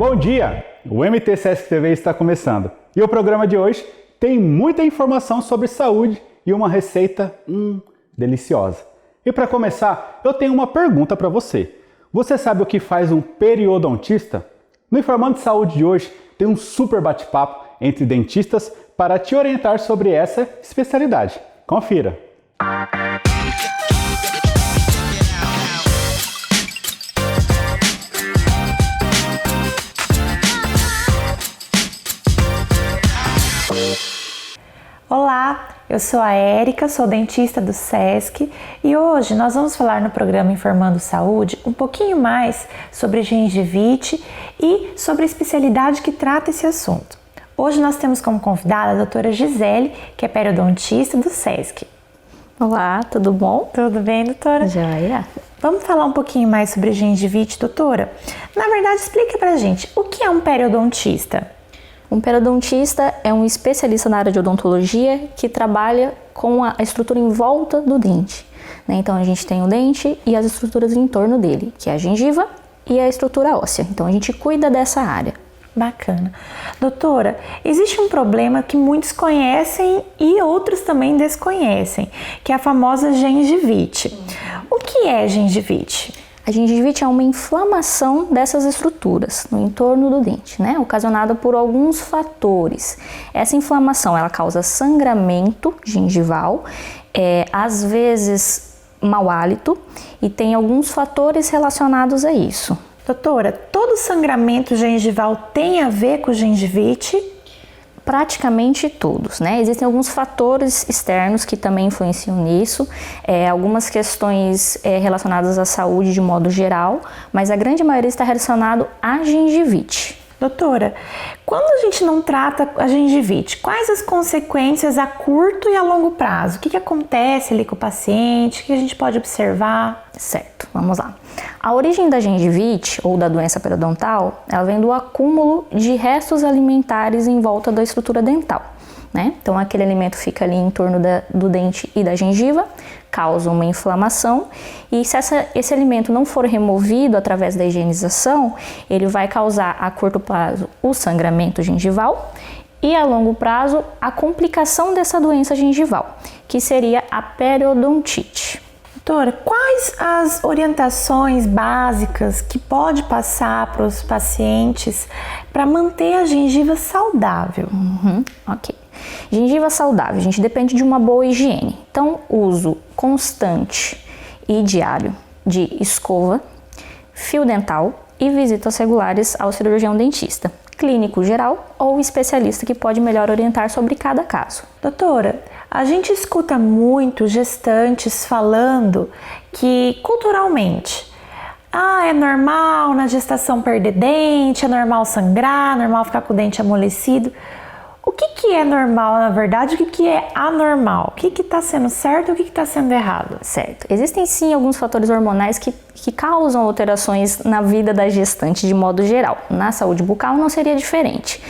Bom dia! O MT Sesc TV está começando e o programa de hoje tem muita informação sobre saúde e uma receita deliciosa. E para começar, eu tenho uma pergunta para você. Você sabe o que faz um periodontista? No Informando de Saúde de hoje tem um super bate-papo entre dentistas para te orientar sobre essa especialidade. Confira! Olá, eu sou a Érica, sou dentista do Sesc e hoje nós vamos falar no programa Informando Saúde um pouquinho mais sobre gengivite e sobre a especialidade que trata esse assunto. Hoje nós temos como convidada a doutora Gisele, que é periodontista do Sesc. Olá, tudo bom? Tudo bem, doutora? Joia. Vamos falar um pouquinho mais sobre gengivite, doutora? Na verdade, explica pra gente, o que é um periodontista? Um periodontista é um especialista na área de odontologia que trabalha com a estrutura em volta do dente. Então a gente tem o dente e as estruturas em torno dele, que é a gengiva e a estrutura óssea. Então a gente cuida dessa área. Bacana. Doutora, existe um problema que muitos conhecem e outros também desconhecem, que é a famosa gengivite. O que é gengivite? A gengivite é uma inflamação dessas estruturas no entorno do dente, ocasionada por alguns fatores. Essa inflamação ela causa sangramento gengival, às vezes mau hálito, e tem alguns fatores relacionados a isso. Doutora, todo sangramento gengival tem a ver com gengivite? Praticamente todos, Existem alguns fatores externos que também influenciam nisso, algumas questões relacionadas à saúde de modo geral, mas a grande maioria está relacionado à gengivite. Doutora, quando a gente não trata a gengivite, quais as consequências a curto e a longo prazo? O que acontece ali com o paciente? O que a gente pode observar? Certo, vamos lá. A origem da gengivite ou da doença periodontal, ela vem do acúmulo de restos alimentares em volta da estrutura dental. Então aquele alimento fica ali em torno do dente e da gengiva, causa uma inflamação e se esse alimento não for removido através da higienização, ele vai causar a curto prazo o sangramento gengival e a longo prazo a complicação dessa doença gengival, que seria a periodontite. Doutora, quais as orientações básicas que pode passar para os pacientes para manter a gengiva saudável? Ok. Gengiva saudável, a gente depende de uma boa higiene. Então, uso constante e diário de escova, fio dental e visitas regulares ao cirurgião dentista, clínico geral ou especialista que pode melhor orientar sobre cada caso. Doutora, a gente escuta muito gestantes falando que culturalmente é normal na gestação perder dente, é normal sangrar, é normal ficar com o dente amolecido. O que é normal, na verdade, o que é anormal? O que está sendo certo e o que está sendo errado? Certo. Existem sim alguns fatores hormonais que causam alterações na vida da gestante de modo geral. Na saúde bucal não seria diferente,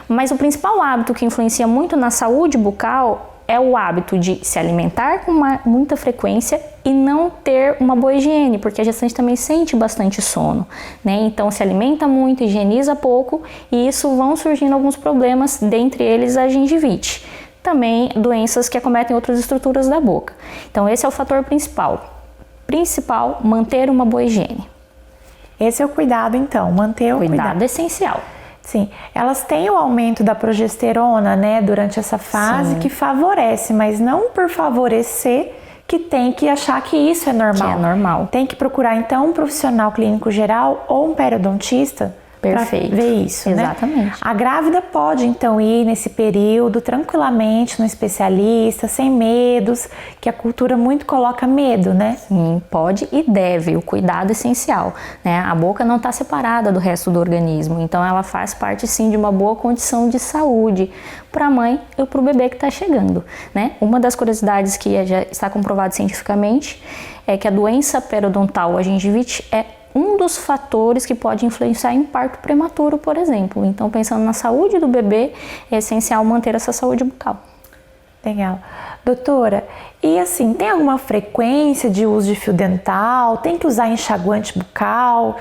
Mas o principal hábito que influencia muito na saúde bucal é o hábito de se alimentar com muita frequência e não ter uma boa higiene, porque a gestante também sente bastante sono, Então se alimenta muito, higieniza pouco e isso vão surgindo alguns problemas, dentre eles a gengivite. Também doenças que acometem outras estruturas da boca. Então esse é o fator principal. Manter uma boa higiene. Esse é o cuidado então, manter o cuidado. Essencial. Sim, elas têm o aumento da progesterona, durante essa fase, Sim. que favorece, mas não por favorecer que tem que achar que isso é normal. Que é normal. Tem que procurar então um profissional clínico geral ou um periodontista para ver isso, Exatamente. A grávida pode então ir nesse período tranquilamente no especialista, sem medos, que a cultura muito coloca medo, Sim, pode e deve, o cuidado essencial, A boca não está separada do resto do organismo, então ela faz parte sim de uma boa condição de saúde para a mãe e para o bebê que está chegando, Uma das curiosidades que já está comprovado cientificamente é que a doença periodontal, a gengivite, é um dos fatores que pode influenciar em parto prematuro, por exemplo. Então, pensando na saúde do bebê, é essencial manter essa saúde bucal. Legal. Doutora, e assim, tem alguma frequência de uso de fio dental? Tem que usar enxaguante bucal?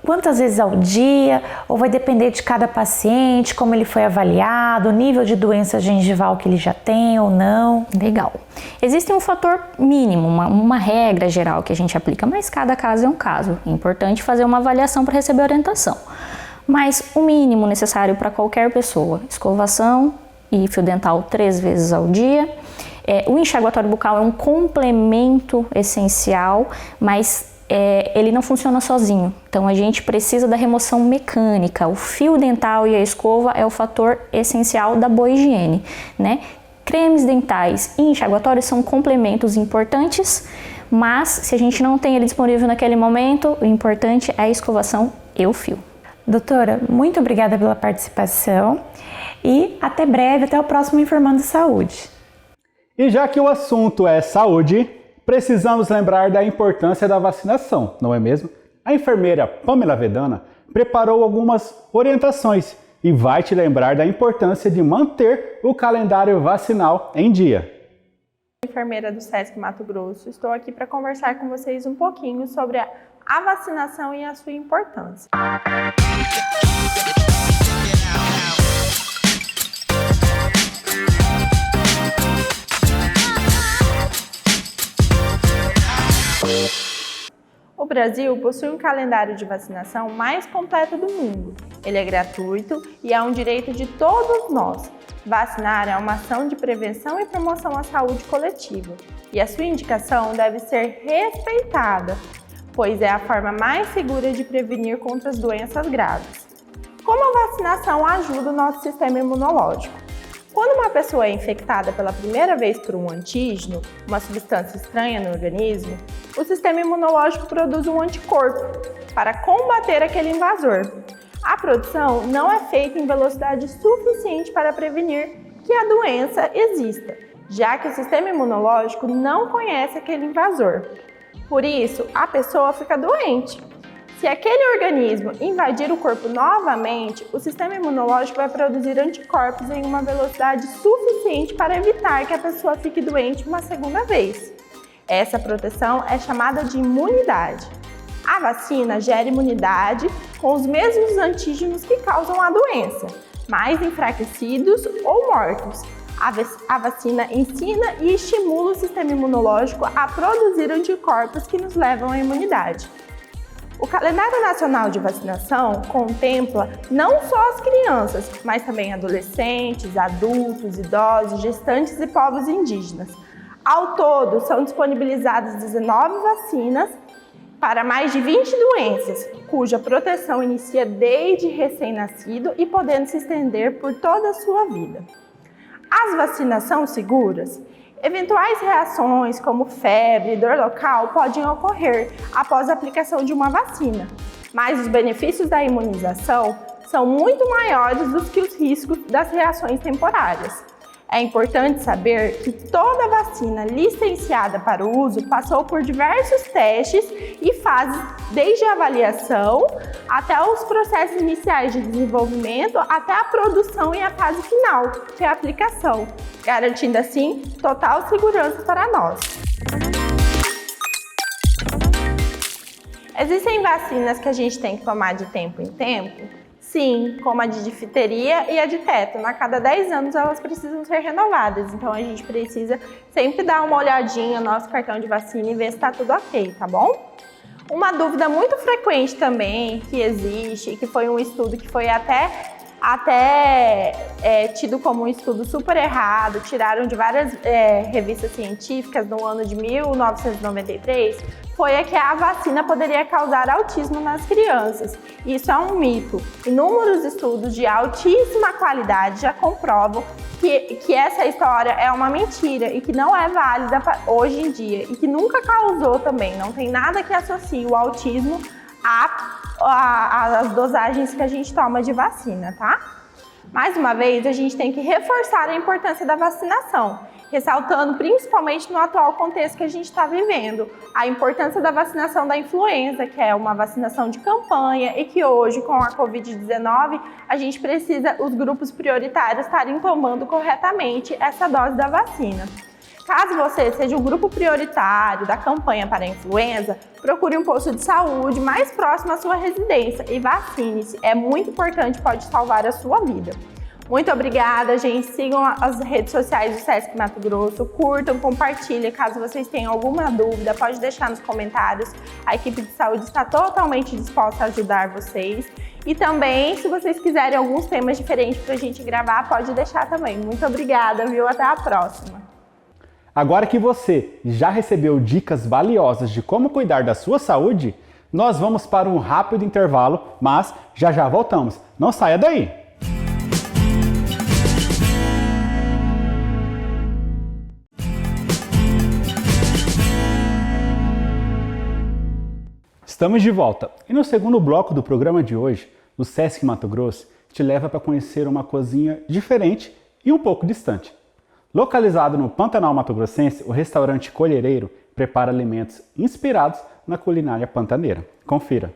quantas vezes ao dia, ou vai depender de cada paciente, como ele foi avaliado, o nível de doença gengival que ele já tem ou não? Legal. Existe um fator mínimo, uma regra geral que a gente aplica, mas cada caso é um caso. É importante fazer uma avaliação para receber orientação. Mas o mínimo necessário para qualquer pessoa, escovação e fio dental 3 vezes ao dia. O enxaguatório bucal é um complemento essencial, mas ele não funciona sozinho. Então a gente precisa da remoção mecânica. O fio dental e a escova é o fator essencial da boa higiene, né? Cremes dentais e enxaguatórios são complementos importantes, mas se a gente não tem ele disponível naquele momento, o importante é a escovação e o fio. Doutora, muito obrigada pela participação e até breve, até o próximo Informando Saúde. E já que o assunto é saúde, precisamos lembrar da importância da vacinação, não é mesmo? A enfermeira Pamela Vedana preparou algumas orientações e vai te lembrar da importância de manter o calendário vacinal em dia. Enfermeira do SESC Mato Grosso, estou aqui para conversar com vocês um pouquinho sobre a vacinação e a sua importância. O Brasil possui um calendário de vacinação mais completo do mundo. Ele é gratuito e é um direito de todos nós. Vacinar é uma ação de prevenção e promoção à saúde coletiva, e a sua indicação deve ser respeitada, pois é a forma mais segura de prevenir contra as doenças graves. Como a vacinação ajuda o nosso sistema imunológico? Quando uma pessoa é infectada pela primeira vez por um antígeno, uma substância estranha no organismo, o sistema imunológico produz um anticorpo para combater aquele invasor. A produção não é feita em velocidade suficiente para prevenir que a doença exista, já que o sistema imunológico não conhece aquele invasor. Por isso, a pessoa fica doente. Se aquele organismo invadir o corpo novamente, o sistema imunológico vai produzir anticorpos em uma velocidade suficiente para evitar que a pessoa fique doente uma segunda vez. Essa proteção é chamada de imunidade. A vacina gera imunidade com os mesmos antígenos que causam a doença, mais enfraquecidos ou mortos. A vacina ensina e estimula o sistema imunológico a produzir anticorpos que nos levam à imunidade. O calendário nacional de vacinação contempla não só as crianças, mas também adolescentes, adultos, idosos, gestantes e povos indígenas. Ao todo, são disponibilizadas 19 vacinas para mais de 20 doenças, cuja proteção inicia desde recém-nascido e podendo se estender por toda a sua vida. As vacinas são seguras? Eventuais reações como febre e dor local podem ocorrer após a aplicação de uma vacina, mas os benefícios da imunização são muito maiores do que os riscos das reações temporárias. É importante saber que toda vacina licenciada para o uso passou por diversos testes e fases, desde a avaliação até os processos iniciais de desenvolvimento, até a produção e a fase final, que é a aplicação, garantindo assim total segurança para nós. Existem vacinas que a gente tem que tomar de tempo em tempo? Sim, como a de difteria e a de tétano. A cada 10 anos elas precisam ser renovadas, então a gente precisa sempre dar uma olhadinha no nosso cartão de vacina e ver se está tudo ok, tá bom? Uma dúvida muito frequente também que existe, que foi um estudo que foi até tido como um estudo super errado, tiraram de várias revistas científicas no ano de 1993, foi a que a vacina poderia causar autismo nas crianças. Isso é um mito. Inúmeros estudos de altíssima qualidade já comprovam que essa história é uma mentira e que não é válida hoje em dia e que nunca causou também, não tem nada que associe o autismo às dosagens que a gente toma de vacina, tá? Mais uma vez, a gente tem que reforçar a importância da vacinação, ressaltando principalmente no atual contexto que a gente está vivendo, a importância da vacinação da influenza, que é uma vacinação de campanha e que hoje, com a Covid-19, a gente precisa, os grupos prioritários estarem tomando corretamente essa dose da vacina. Caso você seja um grupo prioritário da campanha para a influenza, procure um posto de saúde mais próximo à sua residência e vacine-se. É muito importante, pode salvar a sua vida. Muito obrigada, gente. Sigam as redes sociais do Sesc Mato Grosso, curtam, compartilhem. Caso vocês tenham alguma dúvida, pode deixar nos comentários. A equipe de saúde está totalmente disposta a ajudar vocês. E também, se vocês quiserem alguns temas diferentes para a gente gravar, pode deixar também. Muito obrigada, viu? Até a próxima. Agora que você já recebeu dicas valiosas de como cuidar da sua saúde, nós vamos para um rápido intervalo, mas já voltamos. Não saia daí! Estamos de volta e no segundo bloco do programa de hoje, o Sesc Mato Grosso te leva para conhecer uma cozinha diferente e um pouco distante. Localizado no Pantanal Mato Grossense, o restaurante Colhereiro prepara alimentos inspirados na culinária pantaneira. Confira!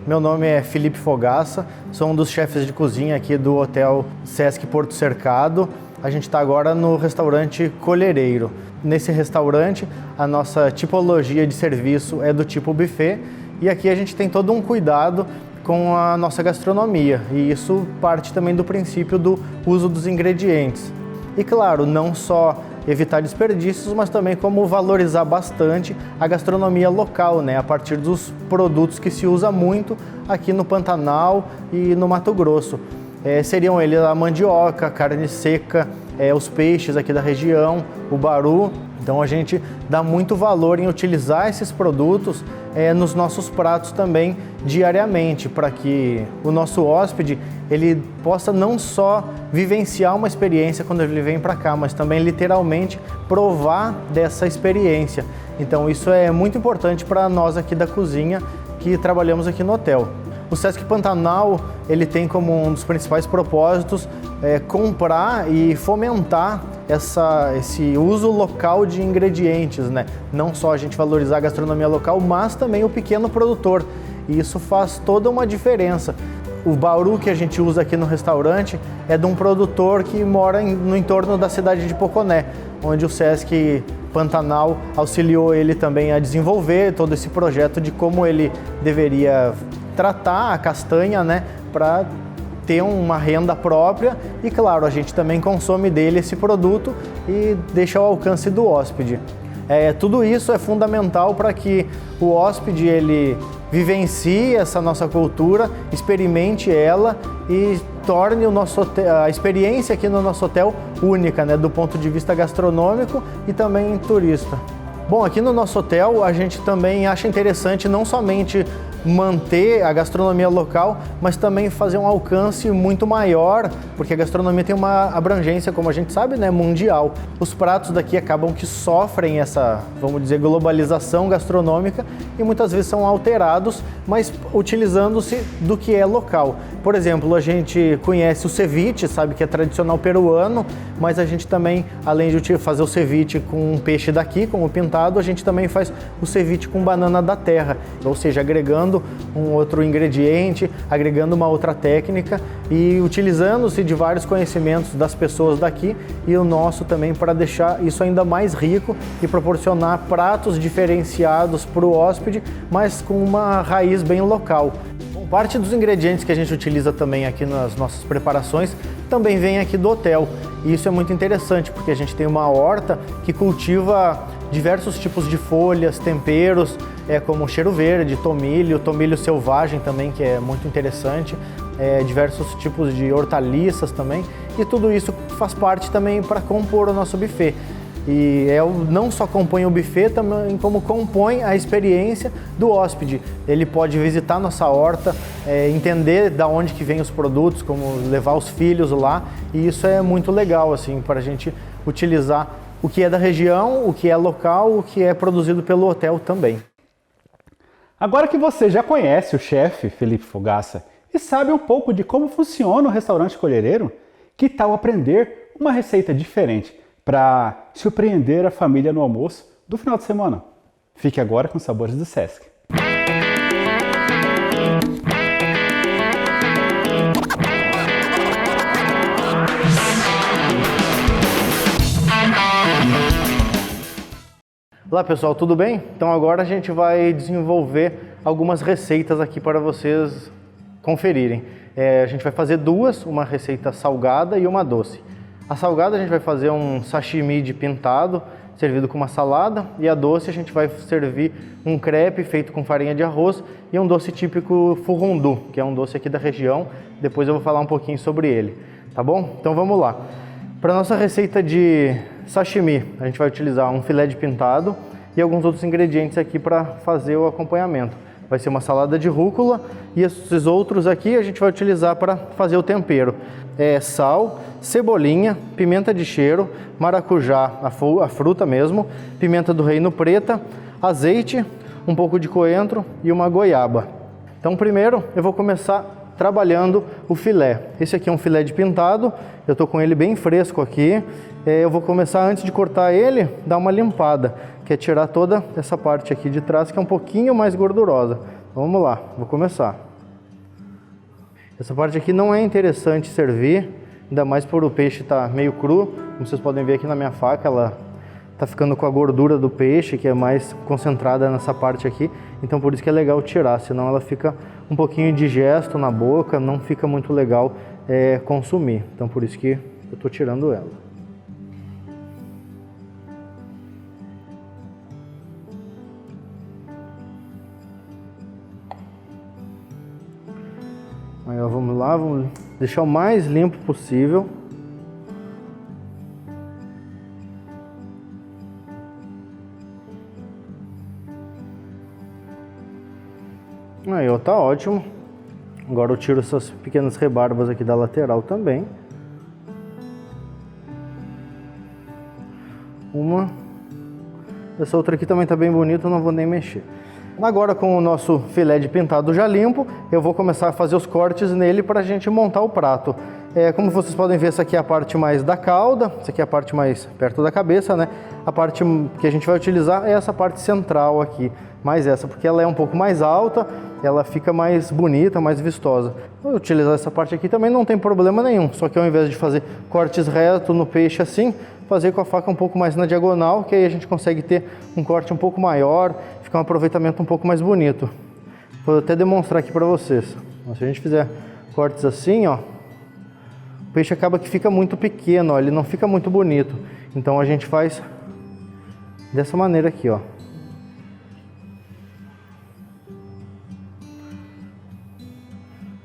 Meu nome é Felipe Fogaça, sou um dos chefes de cozinha aqui do Hotel Sesc Porto Cercado. A gente está agora no restaurante Colhereiro. Nesse restaurante, a nossa tipologia de serviço é do tipo buffet e aqui a gente tem todo um cuidado com a nossa gastronomia e isso parte também do princípio do uso dos ingredientes. E claro, não só evitar desperdícios, mas também como valorizar bastante a gastronomia local, né, a partir dos produtos que se usa muito aqui no Pantanal e no Mato Grosso. Seriam eles a mandioca, a carne seca, os peixes aqui da região, o baru. Então a gente dá muito valor em utilizar esses produtos nos nossos pratos também diariamente, para que o nosso hóspede ele possa não só vivenciar uma experiência quando ele vem para cá, mas também literalmente provar dessa experiência. Então isso é muito importante para nós aqui da cozinha que trabalhamos aqui no hotel. O Sesc Pantanal ele tem como um dos principais propósitos comprar e fomentar esse uso local de ingredientes, né? Não só a gente valorizar a gastronomia local, mas também o pequeno produtor. E isso faz toda uma diferença. O bauru que a gente usa aqui no restaurante é de um produtor que mora no entorno da cidade de Poconé, onde o Sesc Pantanal auxiliou ele também a desenvolver todo esse projeto de como ele deveria tratar a castanha, né, para ter uma renda própria e, claro, a gente também consome dele esse produto e deixa ao alcance do hóspede. Tudo isso é fundamental para que o hóspede ele vivencie essa nossa cultura, experimente ela e torne a experiência aqui no nosso hotel única, né, do ponto de vista gastronômico e também turista. Bom, aqui no nosso hotel a gente também acha interessante não somente manter a gastronomia local, mas também fazer um alcance muito maior, porque a gastronomia tem uma abrangência, como a gente sabe, né, mundial. Os pratos daqui acabam que sofrem essa, vamos dizer, globalização gastronômica e muitas vezes são alterados, mas utilizando-se do que é local. Por exemplo, a gente conhece o ceviche, sabe que é tradicional peruano, mas a gente também, além de fazer o ceviche com um peixe daqui, como o pintado, a gente também faz o ceviche com banana da terra, ou seja, agregando um outro ingrediente, agregando uma outra técnica e utilizando-se de vários conhecimentos das pessoas daqui e o nosso também para deixar isso ainda mais rico e proporcionar pratos diferenciados para o hóspede, mas com uma raiz bem local. Bom, parte dos ingredientes que a gente utiliza também aqui nas nossas preparações também vem aqui do hotel e isso é muito interessante porque a gente tem uma horta que cultiva diversos tipos de folhas, temperos, como cheiro verde, tomilho selvagem também, que é muito interessante, diversos tipos de hortaliças também, e tudo isso faz parte também para compor o nosso buffet. E não só compõe o buffet, também como compõe a experiência do hóspede. Ele pode visitar nossa horta, entender da onde que vem os produtos, como levar os filhos lá, e isso é muito legal assim, para a gente utilizar o que é da região, o que é local, o que é produzido pelo hotel também. Agora que você já conhece o chefe Felipe Fogaça e sabe um pouco de como funciona o restaurante Colhereiro, que tal aprender uma receita diferente para surpreender a família no almoço do final de semana? Fique agora com os sabores do Sesc. Olá pessoal, tudo bem? Então agora a gente vai desenvolver algumas receitas aqui para vocês conferirem. A gente vai fazer duas, uma receita salgada e uma doce. A salgada a gente vai fazer um sashimi de pintado, servido com uma salada, e a doce a gente vai servir um crepe feito com farinha de arroz e um doce típico furundu, que é um doce aqui da região. Depois eu vou falar um pouquinho sobre ele, tá bom? Então vamos lá. Para nossa receita de sashimi, a gente vai utilizar um filé de pintado e alguns outros ingredientes aqui para fazer o acompanhamento. Vai ser uma salada de rúcula e esses outros aqui a gente vai utilizar para fazer o tempero. Sal, cebolinha, pimenta de cheiro, maracujá, a fruta mesmo, pimenta do reino preta, azeite, um pouco de coentro e uma goiaba. Então primeiro eu vou começar trabalhando o filé. Esse aqui é um filé de pintado, eu estou com ele bem fresco aqui. Eu vou começar, antes de cortar ele, dar uma limpada, que é tirar toda essa parte aqui de trás, que é um pouquinho mais gordurosa. Então, vamos lá, vou começar. Essa parte aqui não é interessante servir, ainda mais por o peixe estar meio cru. Como vocês podem ver aqui na minha faca, ela está ficando com a gordura do peixe, que é mais concentrada nessa parte aqui. Então por isso que é legal tirar, senão ela fica um pouquinho indigesto na boca, não fica muito legal consumir. Então por isso que eu estou tirando ela. Aí, ó, vamos lá, vamos deixar o mais limpo possível. Aí, ó, tá ótimo. Agora eu tiro essas pequenas rebarbas aqui da lateral também. Essa outra aqui também tá bem bonita, eu não vou nem mexer. Agora, com o nosso filé de pintado já limpo, eu vou começar a fazer os cortes nele para a gente montar o prato. Como vocês podem ver, essa aqui é a parte mais da cauda, essa aqui é a parte mais perto da cabeça, né? A parte que a gente vai utilizar é essa parte central aqui, mais essa, porque ela é um pouco mais alta, ela fica mais bonita, mais vistosa. Vou utilizar essa parte aqui também, não tem problema nenhum, só que ao invés de fazer cortes retos no peixe assim, fazer com a faca um pouco mais na diagonal, que aí a gente consegue ter um corte um pouco maior, fica um aproveitamento um pouco mais bonito. Vou até demonstrar aqui para vocês. Se a gente fizer cortes assim, ó, o peixe acaba que fica muito pequeno, ó, ele não fica muito bonito. Então a gente faz dessa maneira aqui, ó.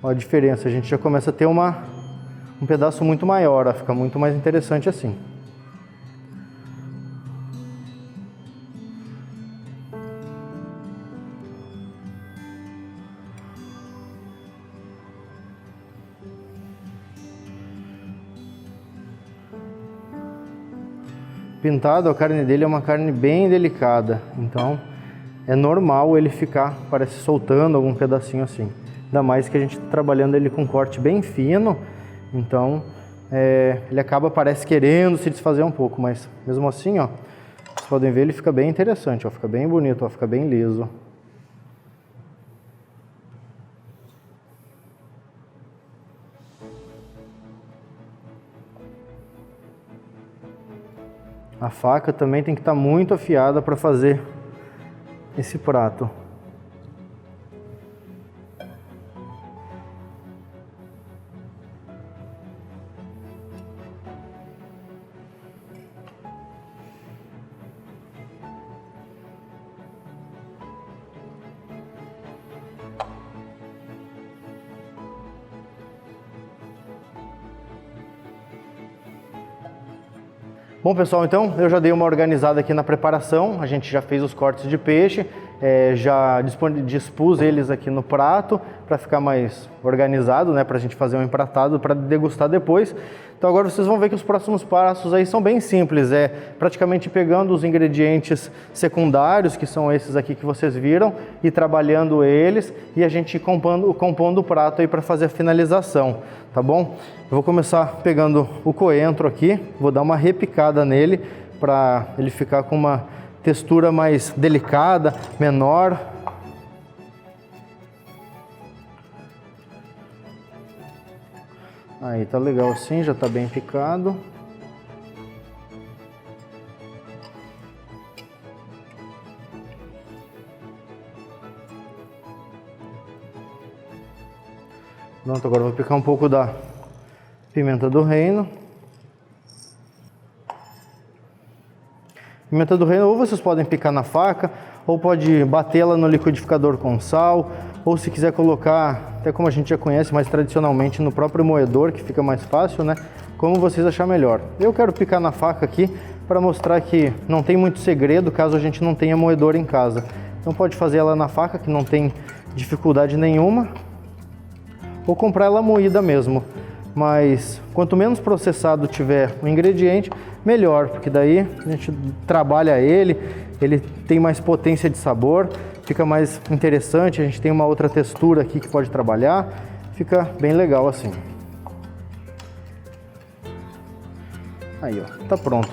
Ó a diferença, a gente já começa a ter um pedaço muito maior, ó, fica muito mais interessante assim. Pintado, a carne dele é uma carne bem delicada, então é normal ele ficar, parece soltando algum pedacinho assim. Ainda mais que a gente está trabalhando ele com corte bem fino, então ele acaba, parece querendo se desfazer um pouco, mas mesmo assim, ó, vocês podem ver, ele fica bem interessante, ó, fica bem bonito, ó, fica bem liso. A faca também tem que estar muito afiada para fazer esse prato. Bom pessoal, então eu já dei uma organizada aqui na preparação, a gente já fez os cortes de peixe, já dispus eles aqui no prato para ficar mais organizado, né, para a gente fazer um empratado para degustar depois. Então agora vocês vão ver que os próximos passos aí são bem simples, praticamente pegando os ingredientes secundários, que são esses aqui que vocês viram, e trabalhando eles, e a gente compondo o prato aí para fazer a finalização, tá bom? Eu vou começar pegando o coentro aqui, vou dar uma repicada nele para ele ficar com uma textura mais delicada, menor. Aí tá legal assim, já tá bem picado. Pronto, agora eu vou picar um pouco da pimenta do reino. Pimenta do reino, ou vocês podem picar na faca, ou pode batê-la no liquidificador com sal, ou se quiser colocar, até como a gente já conhece mais tradicionalmente, no próprio moedor, que fica mais fácil, né? Como vocês achar melhor. Eu quero picar na faca aqui para mostrar que não tem muito segredo caso a gente não tenha moedor em casa. Então pode fazer ela na faca, que não tem dificuldade nenhuma, ou comprar ela moída mesmo. Mas quanto menos processado tiver o ingrediente, melhor, porque daí a gente trabalha ele tem mais potência de sabor, fica mais interessante, a gente tem uma outra textura aqui que pode trabalhar, fica bem legal assim. Aí, ó, tá pronto.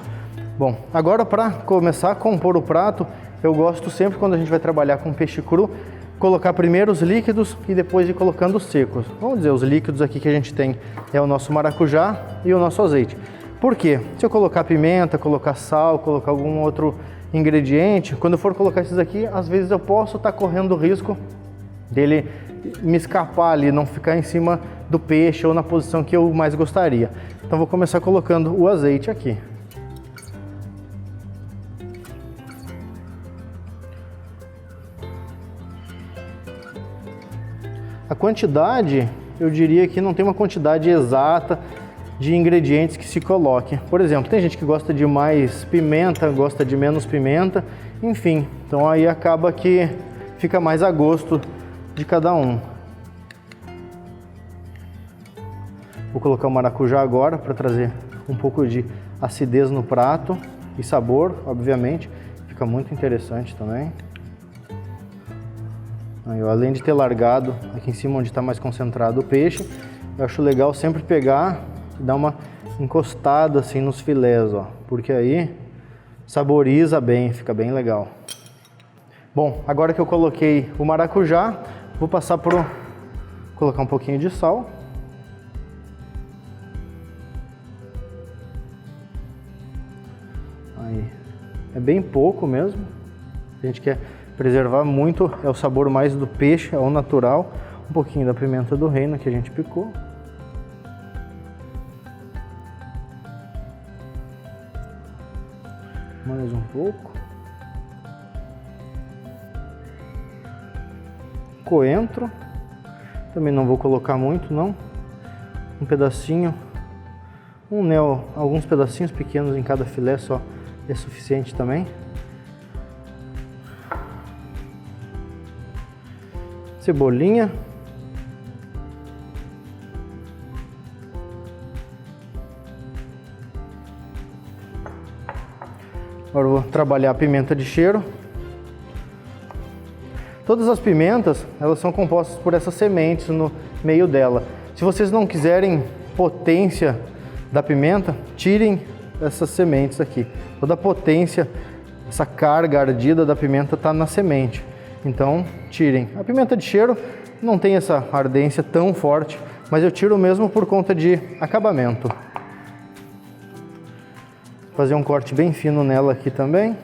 Bom, agora para começar a compor o prato, eu gosto sempre, quando a gente vai trabalhar com peixe cru, colocar primeiro os líquidos e depois ir colocando os secos. Vamos dizer, os líquidos aqui que a gente tem é o nosso maracujá e o nosso azeite. Por quê? Se eu colocar pimenta, colocar sal, colocar algum outro ingrediente, quando eu for colocar esses aqui, às vezes eu posso estar correndo o risco dele me escapar ali, não ficar em cima do peixe ou na posição que eu mais gostaria. Então vou começar colocando o azeite aqui. A quantidade, eu diria que não tem uma quantidade exata de ingredientes que se coloque. Por exemplo, tem gente que gosta de mais pimenta, gosta de menos pimenta, enfim. Então aí acaba que fica mais a gosto de cada um. Vou colocar o maracujá agora para trazer um pouco de acidez no prato e sabor, obviamente. Fica muito interessante também. Aí, além de ter largado aqui em cima onde está mais concentrado o peixe, eu acho legal sempre pegar e dar uma encostada assim nos filés, ó, porque aí saboriza bem, fica bem legal. Bom, agora que eu coloquei o maracujá, vou passar por colocar um pouquinho de sal. Aí, é bem pouco mesmo. A gente quer preservar muito, é o sabor mais do peixe, é o natural. Um pouquinho da pimenta do reino que a gente picou. Mais um pouco. Coentro. Também não vou colocar muito, não. Um pedacinho. Alguns pedacinhos pequenos em cada filé só é suficiente também. Cebolinha. Agora eu vou trabalhar a pimenta de cheiro. Todas as pimentas, elas são compostas por essas sementes no meio dela. Se vocês não quiserem potência da pimenta, tirem essas sementes aqui. Toda a potência, essa carga ardida da pimenta está na semente. Então, tirem. A pimenta de cheiro não tem essa ardência tão forte, mas eu tiro mesmo por conta de acabamento. Vou fazer um corte bem fino nela aqui também.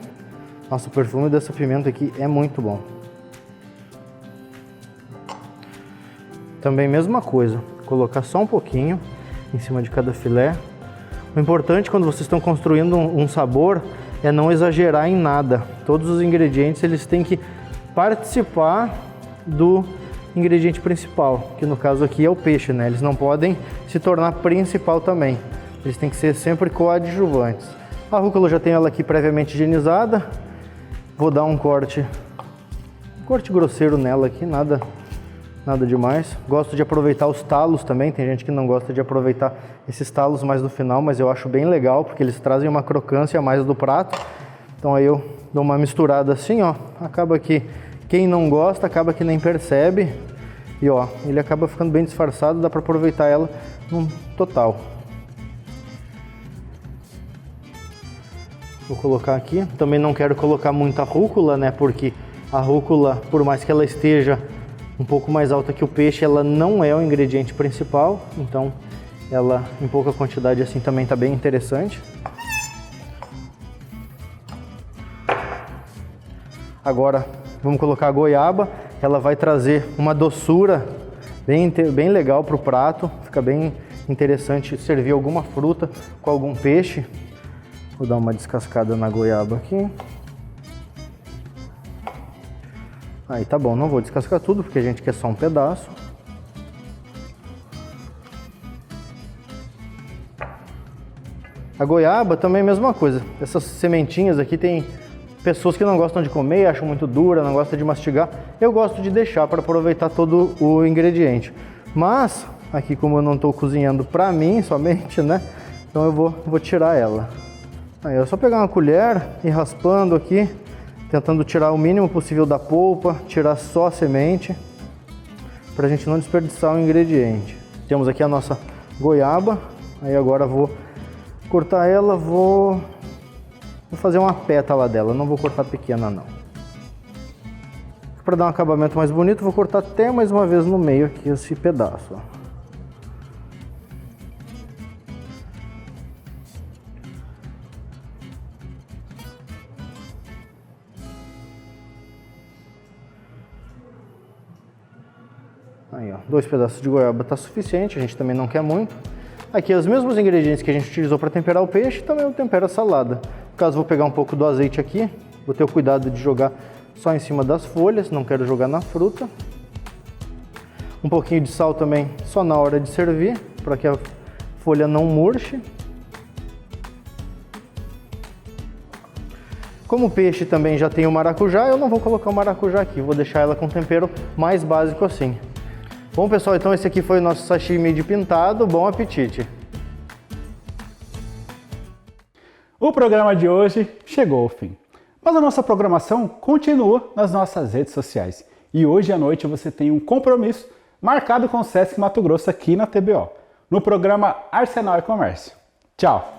Nossa, o perfume dessa pimenta aqui é muito bom. Também mesma coisa, colocar só um pouquinho em cima de cada filé. O importante quando vocês estão construindo um sabor é não exagerar em nada. Todos os ingredientes eles têm que participar do ingrediente principal, que no caso aqui é o peixe, né? Eles não podem se tornar principal também. Eles têm que ser sempre coadjuvantes. A rúcula eu já tenho ela aqui previamente higienizada. Vou dar um corte grosseiro nela aqui, nada demais. Gosto de aproveitar os talos também. Tem gente que não gosta de aproveitar esses talos mais no final, mas eu acho bem legal porque eles trazem uma crocância a mais do prato. Então aí eu dou uma misturada assim, ó. Acaba que quem não gosta acaba que nem percebe. E ó, ele acaba ficando bem disfarçado, dá para aproveitar ela no total. Vou colocar aqui. Também não quero colocar muita rúcula, né? Porque a rúcula, por mais que ela esteja um pouco mais alta que o peixe, ela não é o ingrediente principal. Então, ela em pouca quantidade assim também tá bem interessante. Agora, vamos colocar a goiaba. Ela vai trazer uma doçura bem legal para o prato, fica bem interessante servir alguma fruta com algum peixe. Vou dar uma descascada na goiaba aqui. Aí tá bom, não vou descascar tudo porque a gente quer só um pedaço. A goiaba também é a mesma coisa. Essas sementinhas aqui tem pessoas que não gostam de comer, acham muito dura, não gostam de mastigar. Eu gosto de deixar para aproveitar todo o ingrediente. Mas aqui, como eu não estou cozinhando para mim somente, né? Então eu vou tirar ela. Aí é só pegar uma colher e raspando aqui, tentando tirar o mínimo possível da polpa, tirar só a semente, para a gente não desperdiçar o ingrediente. Temos aqui a nossa goiaba. Aí agora vou cortar ela, vou fazer uma pétala dela, não vou cortar pequena não. Para dar um acabamento mais bonito, vou cortar até mais uma vez no meio aqui esse pedaço. Aí, ó, 2 pedaços de goiaba tá suficiente, a gente também não quer muito. Aqui os mesmos ingredientes que a gente utilizou para temperar o peixe, também eu tempero a salada. No caso, vou pegar um pouco do azeite aqui, vou ter o cuidado de jogar só em cima das folhas, não quero jogar na fruta. Um pouquinho de sal também, só na hora de servir, para que a folha não murche. Como o peixe também já tem o maracujá, eu não vou colocar o maracujá aqui, vou deixar ela com tempero mais básico assim. Bom, pessoal, então esse aqui foi o nosso sashimi de pintado. Bom apetite! O programa de hoje chegou ao fim, mas a nossa programação continua nas nossas redes sociais. E hoje à noite você tem um compromisso marcado com o Sesc Mato Grosso aqui na TBO, no programa Arsenal e Comércio. Tchau!